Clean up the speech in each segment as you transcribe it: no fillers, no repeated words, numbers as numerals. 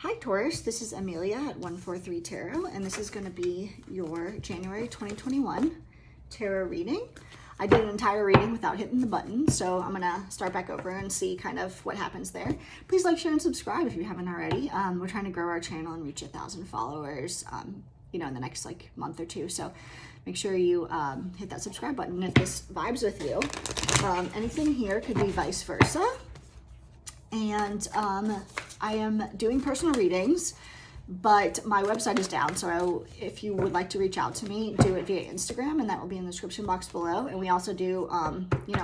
Hi Taurus, this is Amelia at 143 Tarot, and this is going to be your January 2021 tarot reading. I did an entire reading without hitting the button, so I'm going to start back over and see kind of what happens there. Please like, share, and subscribe if you haven't already. We're trying to grow our channel and reach 1,000 followers, in the next month or two. So make sure you hit that subscribe button if this vibes with you. Anything here could be vice versa. And I am doing personal readings, but my website is down. So if you would like to reach out to me, do it via Instagram, and that will be in the description box below. And we also do,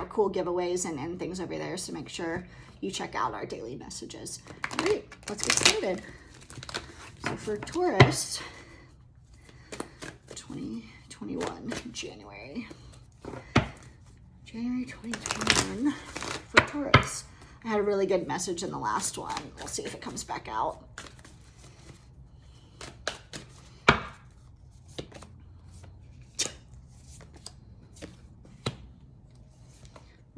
cool giveaways and things over there. So make sure you check out our daily messages. All right, let's get started. So for Taurus, 2021, January 2021 for Taurus. I had a really good message in the last one. We'll see if it comes back out.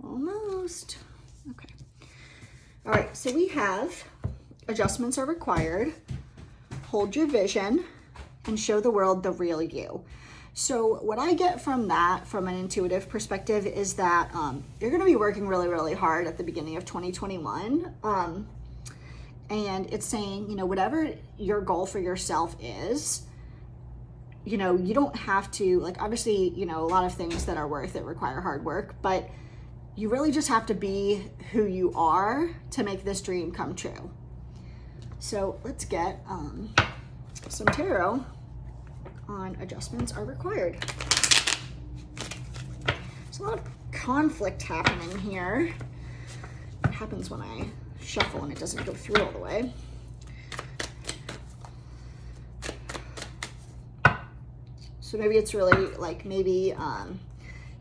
Almost. Okay. All right, so we have adjustments are required, hold your vision, and show the world the real you. So what I get from that, from an intuitive perspective, is that you're going to be working really, really hard at the beginning of 2021. And it's saying, whatever your goal for yourself is, you don't have to, obviously, a lot of things that are worth it require hard work, but you really just have to be who you are to make this dream come true. So let's get some tarot on adjustments are required. There's a lot of conflict happening here. It happens when I shuffle and it doesn't go through all the way. So maybe it's really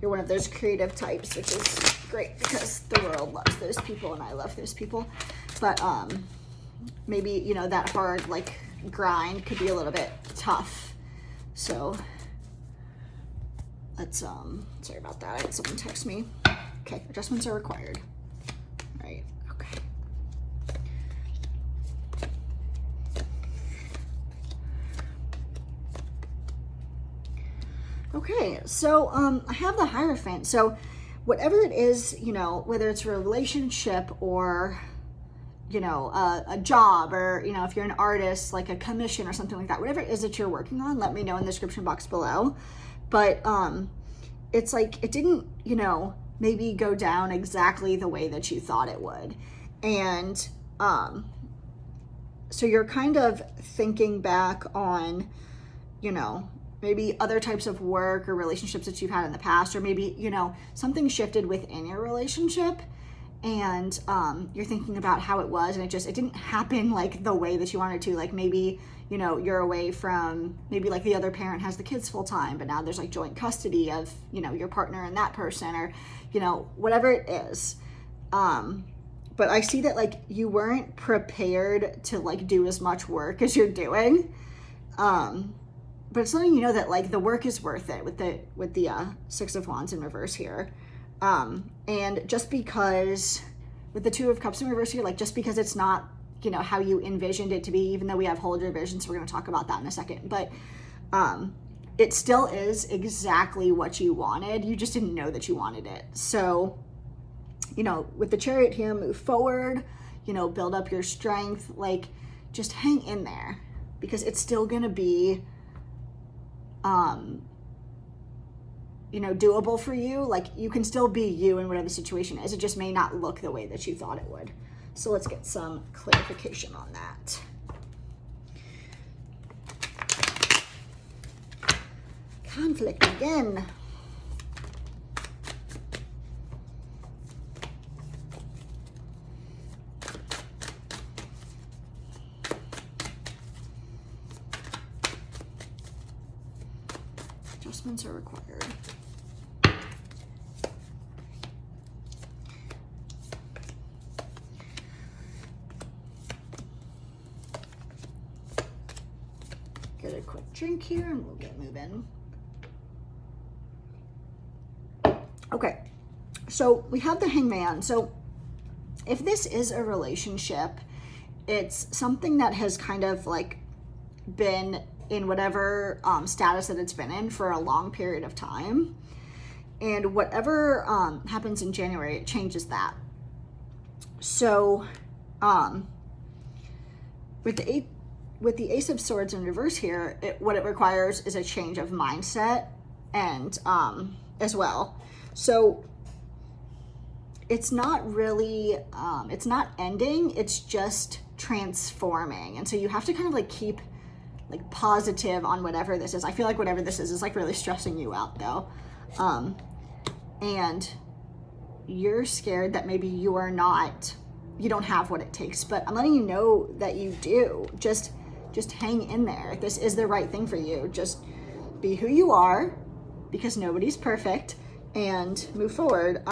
you're one of those creative types, which is great because the world loves those people and I love those people. But maybe, that hard grind could be a little bit tough. So let's, sorry about that. I had someone text me. Okay, adjustments are required. All right, okay. Okay, so I have the Hierophant. So whatever it is, whether it's a relationship or a job, or, if you're an artist, like a commission or something like that, whatever it is that you're working on, let me know in the description box below. But it's it didn't, maybe go down exactly the way that you thought it would. And so you're kind of thinking back on, maybe other types of work or relationships that you've had in the past, or maybe, something shifted within your relationship. And you're thinking about how it was, and it didn't happen the way that you wanted to. Maybe, you're away from, maybe the other parent has the kids full time, but now there's joint custody of, your partner and that person, or, whatever it is. But I see that you weren't prepared to do as much work as you're doing. But it's letting you know that the work is worth it with the Six of Wands in reverse here. And just because with the Two of Cups in reverse here, just because it's not, how you envisioned it to be, even though we have hold your vision, so we're going to talk about that in a second, but, it still is exactly what you wanted. You just didn't know that you wanted it. So, with the Chariot here, move forward, build up your strength, just hang in there, because it's still going to be, doable for you. You can still be you in whatever the situation is. It just may not look the way that you thought it would. So let's get some clarification on that. Conflict again. Adjustments are required. Get a quick drink here and we'll get moving. Okay, so we have the Hangman. So if this is a relationship, it's something that has kind of like been in whatever status that it's been in for a long period of time. And whatever happens in January, it changes that. So with the Ace of Swords in reverse here, what it requires is a change of mindset and as well. So it's not really, it's not ending, it's just transforming. And so you have to kind of like keep like positive on whatever this is. I feel like whatever this is like really stressing you out though. And you're scared that maybe you don't have what it takes, but I'm letting you know that you do. Just hang in there. This is the right thing for you. Just be who you are, because nobody's perfect, and move forward.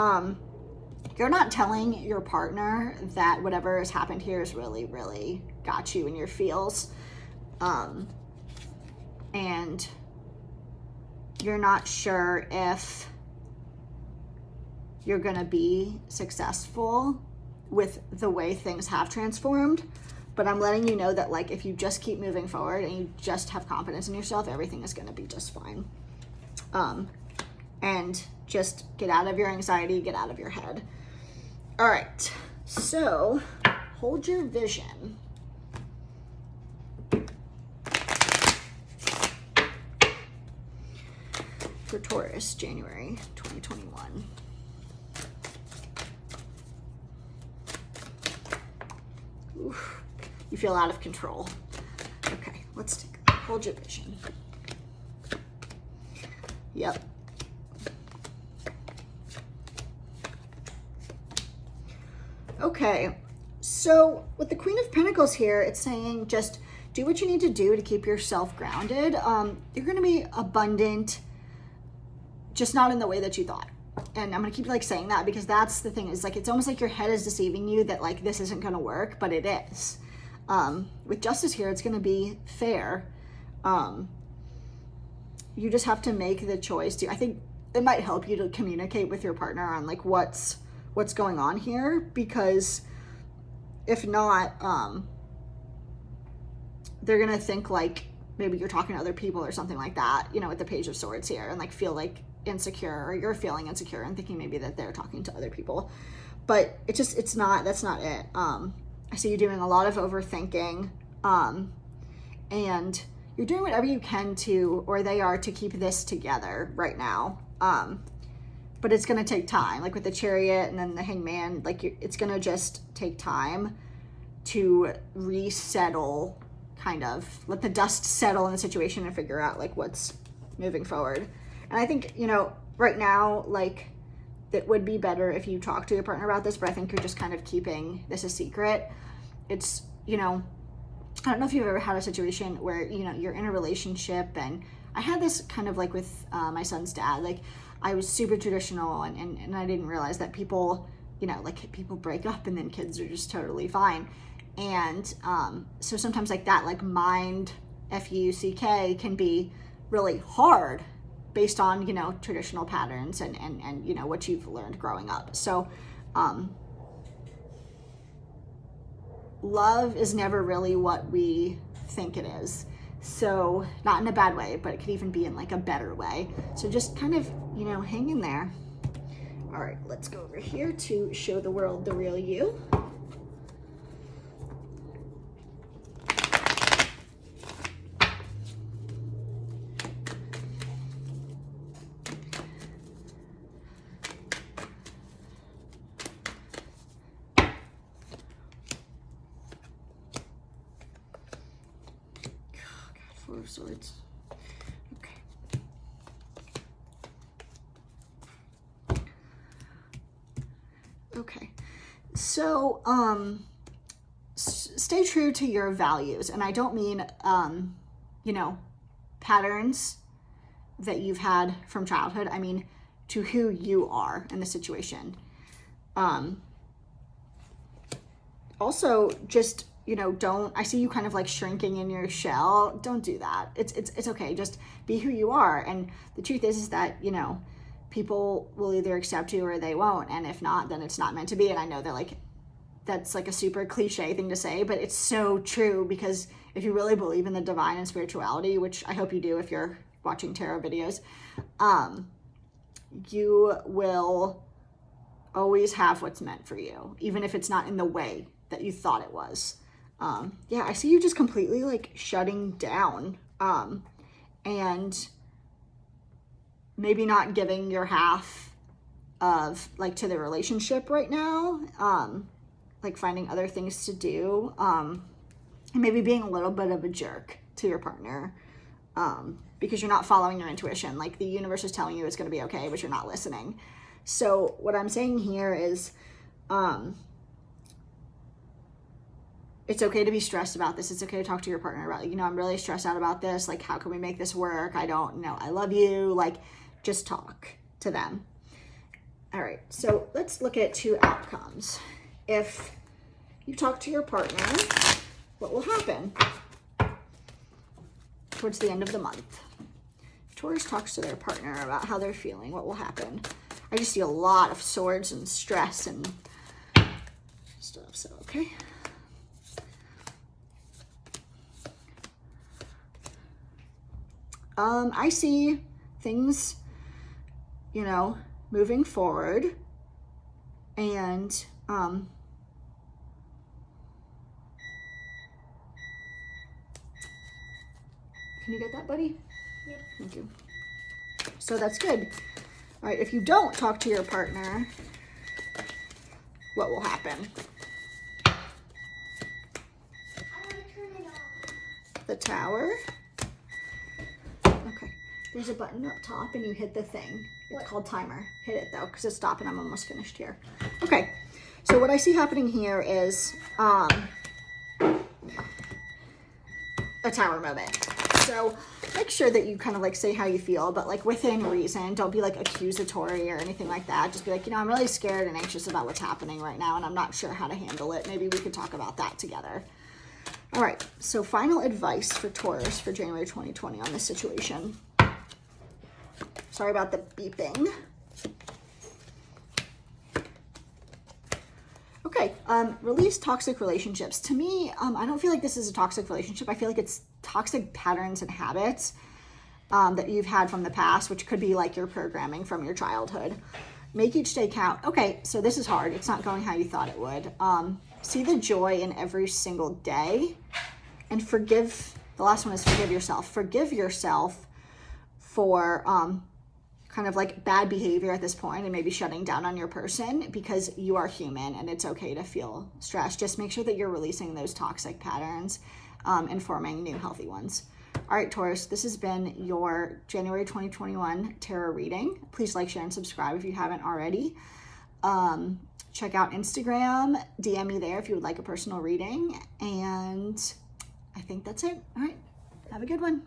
You're not telling your partner that whatever has happened here has really, really got you in your feels. And you're not sure if you're gonna be successful with the way things have transformed, but I'm letting you know that like if you just keep moving forward and you just have confidence in yourself, everything is gonna be just fine. And just get out of your anxiety, get out of your head. All right, so hold your vision. For Taurus, January 2021. Oof, you feel out of control. Okay, let's take that. Hold your vision. Yep. Okay, so with the Queen of Pentacles here, it's saying just do what you need to do to keep yourself grounded. You're going to be abundant, just not in the way that you thought. And I'm going to keep like saying that because that's the thing, is like it's almost like your head is deceiving you that like this isn't going to work, but it is. With Justice here, it's going to be fair. You just have to make the choice to, I think it might help you to communicate with your partner on like what's going on here, because if not, they're gonna think like maybe you're talking to other people or something like that, you know, with the Page of Swords here, and like feel like insecure, or you're feeling insecure and thinking maybe that they're talking to other people, but that's not it. I see you doing a lot of overthinking, and you're doing whatever you can to, or they are, to keep this together right now. But it's going to take time, like with the Chariot and then the Hangman, like it's going to just take time to resettle, kind of let the dust settle in the situation and figure out like what's moving forward. And I think, you know, right now, like it would be better if you talk to your partner about this, but I think you're just kind of keeping this a secret. It's, you know, I don't know if you've ever had a situation where, you know, you're in a relationship, and I had this kind of like with my son's dad, like I was super traditional, and I didn't realize that people, you know, like people break up and then kids are just totally fine. And so sometimes like that, like mind FUCK can be really hard based on, you know, traditional patterns and you know, what you've learned growing up. So love is never really what we think it is. So not in a bad way, but it could even be in like a better way. So just kind of, you know, hang in there. All right, let's go over here to show the world the real you. Four of Swords. Okay. Okay. So, stay true to your values. And I don't mean, you know, patterns that you've had from childhood. I mean, to who you are in the situation. Also, just, you know, I see you kind of like shrinking in your shell. Don't do that. It's okay. Just be who you are. And the truth is that, you know, people will either accept you or they won't. And if not, then it's not meant to be. And I know that like that's like a super cliche thing to say, but it's so true, because if you really believe in the divine and spirituality, which I hope you do if you're watching tarot videos, you will always have what's meant for you, even if it's not in the way that you thought it was. Yeah, I see you just completely like shutting down, and maybe not giving your half of like to the relationship right now, like finding other things to do, and maybe being a little bit of a jerk to your partner, because you're not following your intuition. Like the universe is telling you it's going to be okay, but you're not listening. So what I'm saying here is, it's okay to be stressed about this. It's okay to talk to your partner about, I'm really stressed out about this. Like, how can we make this work? I don't know. I love you. Like, just talk to them. All right. So let's look at 2 outcomes. If you talk to your partner, what will happen towards the end of the month? If Taurus talks to their partner about how they're feeling, what will happen? I just see a lot of swords and stress and stuff. So, okay. I see things, moving forward, and, can you get that, buddy? Yep. Thank you. So that's good. All right, if you don't talk to your partner, what will happen? How do I turn it off? The Tower. Okay, there's a button up top and you hit the thing. It's called timer. Hit it though, because it's stopping. I'm almost finished here. Okay, so what I see happening here is a Tower moment. So make sure that you kind of like say how you feel, but like within reason. Don't be like accusatory or anything like that. Just be like, I'm really scared and anxious about what's happening right now, and I'm not sure how to handle it. Maybe we could talk about that together. All right, so final advice for Taurus for January 2020 on this situation. Sorry about the beeping. Okay, release toxic relationships. To me, I don't feel like this is a toxic relationship. I feel like it's toxic patterns and habits that you've had from the past, which could be like your programming from your childhood. Make each day count. Okay, so this is hard. It's not going how you thought it would. See the joy in every single day, and forgive. The last one is forgive yourself. Forgive yourself for kind of like bad behavior at this point, and maybe shutting down on your person, because you are human and it's okay to feel stressed. Just make sure that you're releasing those toxic patterns and forming new healthy ones. All right, Taurus, this has been your January 2021 tarot reading. Please like, share, and subscribe if you haven't already. Check out Instagram, DM me there if you would like a personal reading. And I think that's it. All right, have a good one.